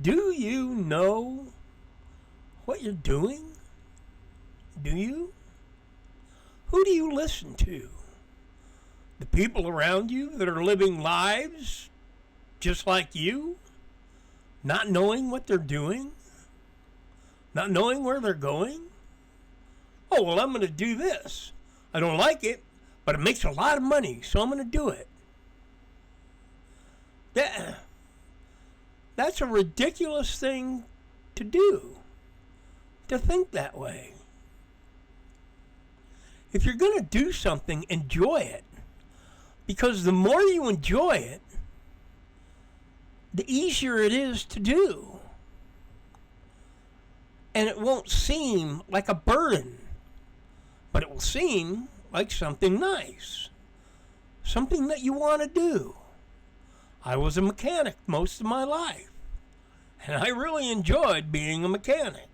Do you know what you're doing? Do you? Who do you listen to? The people around you that are living lives just like you? Not knowing what they're doing? Not knowing where they're going? Oh, well, I'm going to do this. I don't like it, but it makes a lot of money, so I'm going to do it. That's a ridiculous thing to do, to think that way. If you're going to do something, enjoy it. Because the more you enjoy it, the easier it is to do. And it won't seem like a burden, but it will seem like something nice, something that you want to do. I was a mechanic most of my life, and I really enjoyed being a mechanic.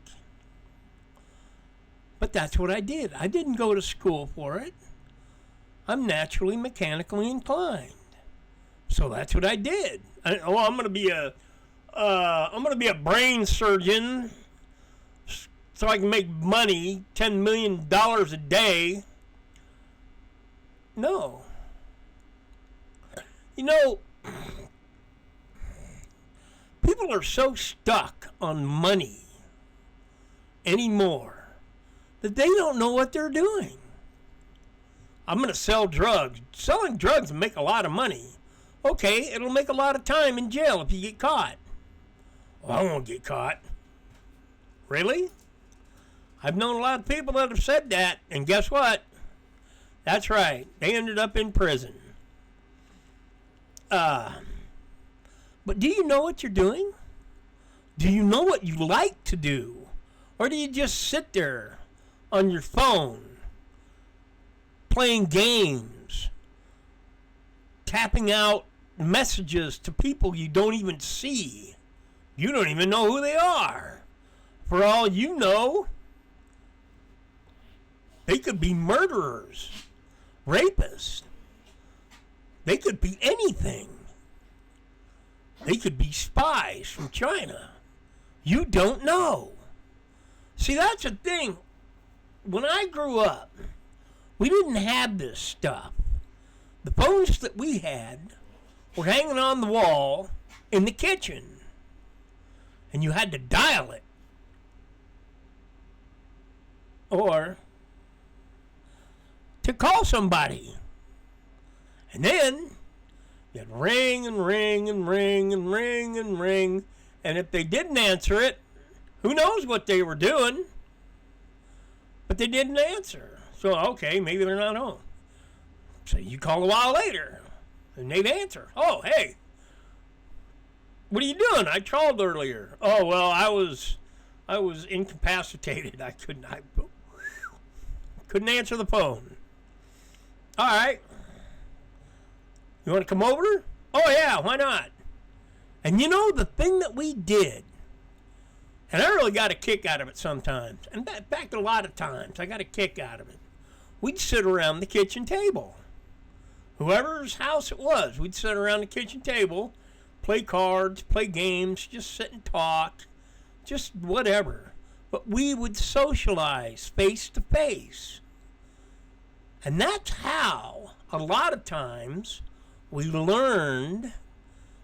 But that's what I did. I didn't go to school for it. I'm naturally mechanically inclined, so that's what I did. I'm going to be a brain surgeon, so I can make money, $10 million a day. No. You know, people are so stuck on money anymore that they don't know what they're doing. I'm going to sell drugs. Selling drugs will make a lot of money. Okay, it'll make a lot of time in jail if you get caught. Well, I won't get caught. Really? I've known a lot of people that have said that, and guess what? That's right. They ended up in prison. But do you know what you're doing? Do you know what you like to do? Or do you just sit there on your phone, playing games, tapping out messages to people you don't even see? You don't even know who they are. For all you know, they could be murderers, rapists. They could be anything. They could be spies from China. You don't know. See, that's the thing. When I grew up, we didn't have this stuff. The phones that we had were hanging on the wall in the kitchen. And you had to dial it. Or to call somebody. And then you'd ring and ring and ring and ring and ring. And if they didn't answer it, who knows what they were doing? But they didn't answer. So, okay, maybe they're not home. So you call a while later, and they'd answer. Oh, hey, what are you doing? I called earlier. Oh, well, I was incapacitated. I couldn't answer the phone. All right. You want to come over? Oh, yeah, why not? And you know, the thing that we did, and I really got a kick out of it sometimes, and in fact, a lot of times, I got a kick out of it. We'd sit around the kitchen table. Whoever's house it was, we'd sit around the kitchen table, play cards, play games, just sit and talk, just whatever. But we would socialize face to face. And that's how, a lot of times, we learned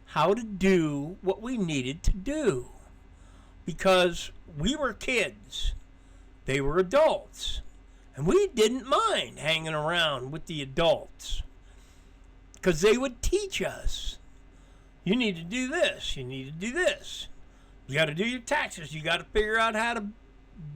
how to do what we needed to do. Because we were kids. They were adults. And we didn't mind hanging around with the adults. Because they would teach us. You need to do this. You need to do this. You got to do your taxes. You got to figure out how to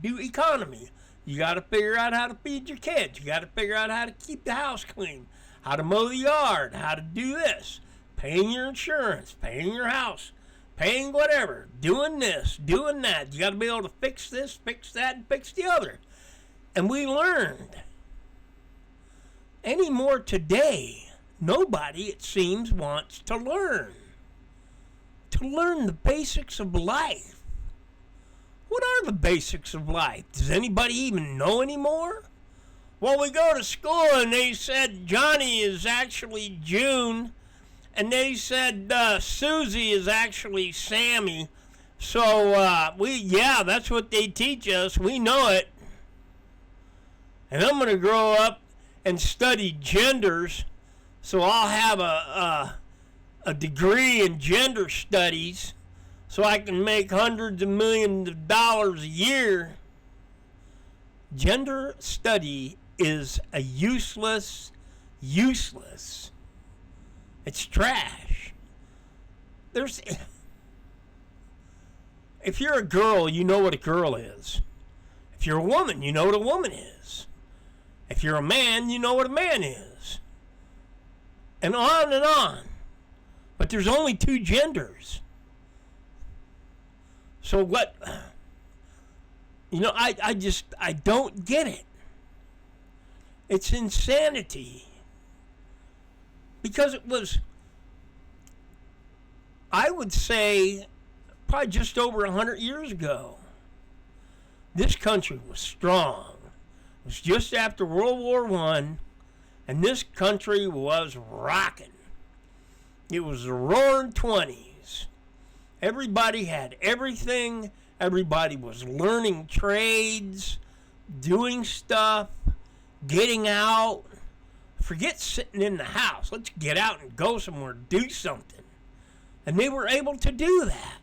do economy. You got to figure out how to feed your kids. You got to figure out how to keep the house clean. How to mow the yard. How to do this. Paying your insurance. Paying your house. Paying whatever. Doing this. Doing that. You got to be able to fix this, fix that, and fix the other. And we learned. Anymore today, nobody, it seems, wants to learn. To learn the basics of life. What are the basics of life? Does anybody even know anymore? Well, we go to school and they said Johnny is actually June. And they said Susie is actually Sammy. So, that's what they teach us. We know it. And I'm going to grow up and study genders, so I'll have a degree in gender studies, so I can make hundreds of millions of dollars a year. Gender study is a useless. It's trash. If you're a girl, you know what a girl is. If you're a woman, you know what a woman is. If you're a man, you know what a man is. And on and on. But there's only two genders. So what? I don't get it. It's insanity. Because it was, I would say, probably just over 100 years ago. This country was strong. It was just after World War I, and this country was rocking. It was the roaring 20s. Everybody had everything. Everybody was learning trades, doing stuff, getting out. Forget sitting in the house. Let's get out and go somewhere, do something. And they were able to do that.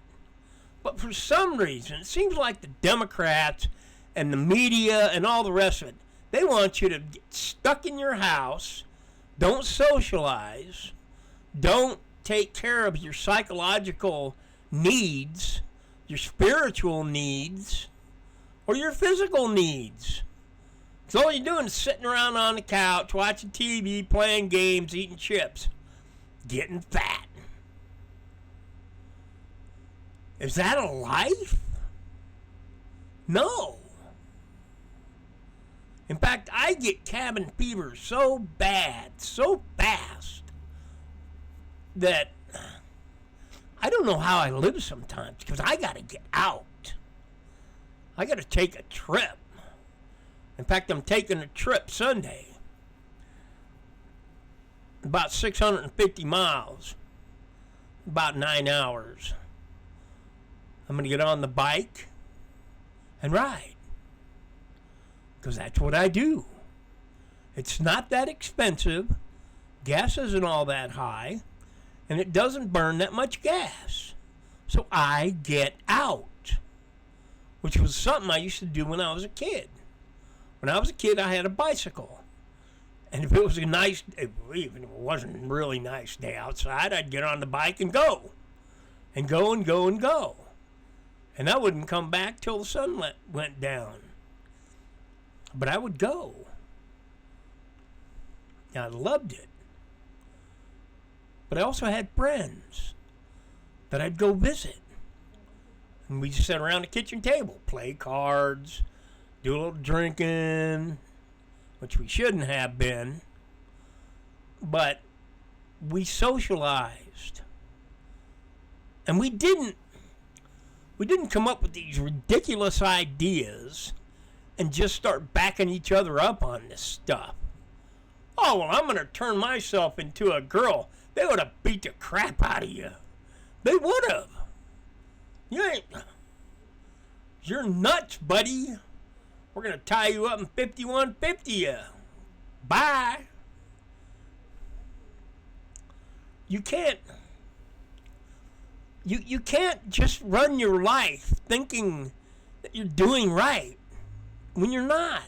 But for some reason, it seems like the Democrats and the media and all the rest of it, they want you to get stuck in your house, don't socialize, don't take care of your psychological needs, your spiritual needs, or your physical needs. So all you're doing is sitting around on the couch, watching TV, playing games, eating chips, getting fat. Is that a life? No. In fact, I get cabin fever so bad, so fast, that I don't know how I live sometimes, because I got to get out. I got to take a trip. In fact, I'm taking a trip Sunday. About 650 miles. About 9 hours. I'm going to get on the bike and ride. Because that's what I do. It's not that expensive. Gas isn't all that high. And it doesn't burn that much gas. So I get out. Which was something I used to do when I was a kid. When I was a kid, I had a bicycle. And if it was a nice, even if it wasn't a really nice day outside, I'd get on the bike and go. And go and go and go. And I wouldn't come back till the sun went down. But I would go. I loved it. But I also had friends that I'd go visit. And we'd sit around the kitchen table, play cards, do a little drinking, which we shouldn't have been. But we socialized. And we didn't come up with these ridiculous ideas and just start backing each other up on this stuff. Oh, well, I'm going to turn myself into a girl. They would have beat the crap out of you. They would have. You're nuts, buddy. We're going to tie you up and 5150 you. Bye. You can't. You can't just run your life thinking that you're doing right when you're not.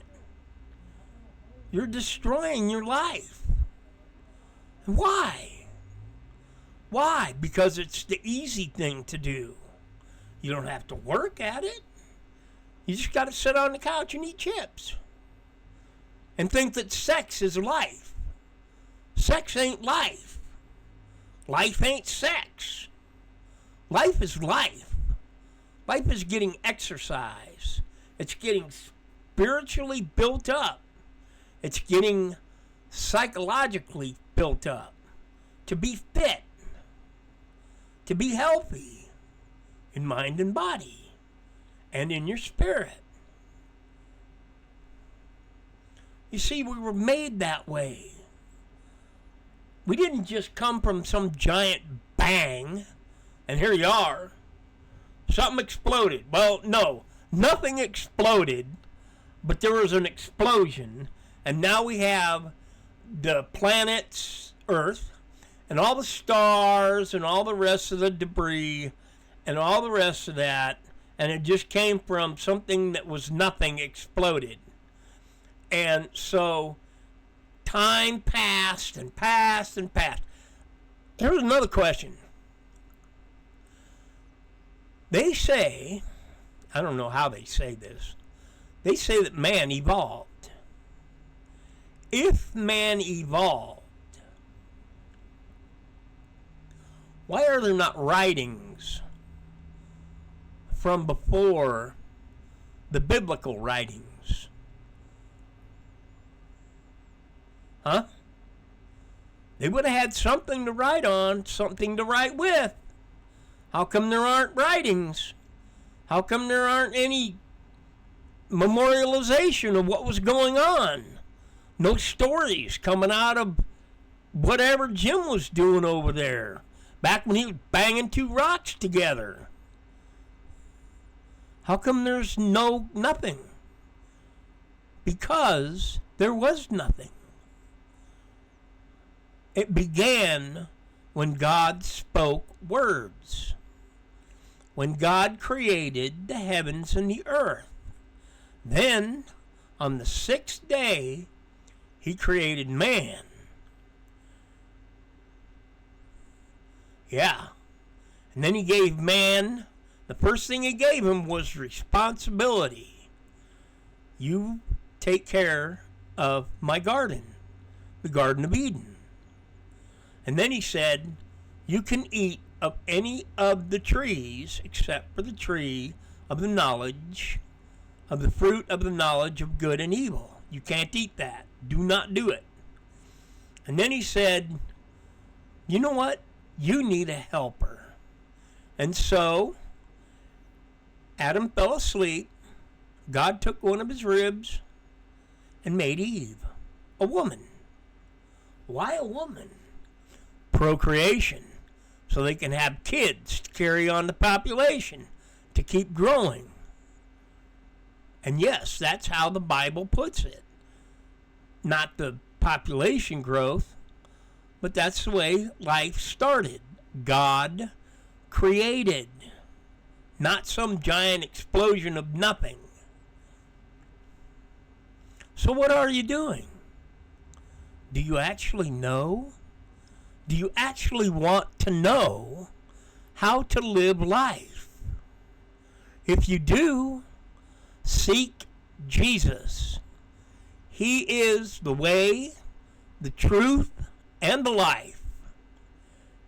You're destroying your life. Why? Why? Because it's the easy thing to do. You don't have to work at it. You just got to sit on the couch and eat chips. And think that sex is life. Sex ain't life. Life ain't sex. Life is life. Life is getting exercise. It's getting spiritually built up. It's getting psychologically built up. To be fit. To be healthy. In mind and body. And in your spirit. You see, we were made that way. We didn't just come from some giant bang, and here you are. Something exploded. Well, no, nothing exploded, but there was an explosion, and now we have the planet's Earth and all the stars and all the rest of the debris and all the rest of that, and it just came from something that was nothing exploded. And so time passed and passed and passed. Here's another question. They say, I don't know how they say this, they say that man evolved. If man evolved, why are there not writings from before the biblical writings? Huh? They would have had something to write on, something to write with. How come there aren't writings? How come there aren't any memorialization of what was going on? No stories coming out of whatever Jim was doing over there back when he was banging two rocks together. How come there's nothing? Because there was nothing. It began when God spoke words. When God created the heavens and the earth. Then, on the sixth day, he created man. Yeah. And then he gave man, the first thing he gave him was responsibility. You take care of my garden, the Garden of Eden. And then he said, you can eat of any of the trees except for the tree of the knowledge of the fruit of the knowledge of good and evil. You can't eat that. Do not do it. And then he said, you know what? You need a helper. And so Adam fell asleep. God took one of his ribs and made Eve, a woman. Why a woman? Procreation. So they can have kids to carry on the population, to keep growing. And yes, that's how the Bible puts it. Not the population growth, but that's the way life started. God created, not some giant explosion of nothing. So what are you doing? Do you actually know? Do you actually want to know how to live life? If you do, seek Jesus. He is the way, the truth, and the life.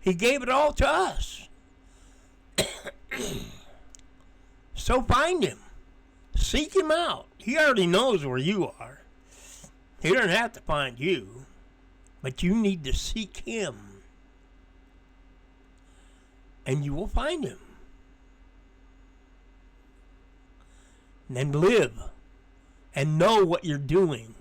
He gave it all to us. So find him. Seek him out. He already knows where you are. He doesn't have to find you. But you need to seek him. And you will find him. And then live. And know what you're doing.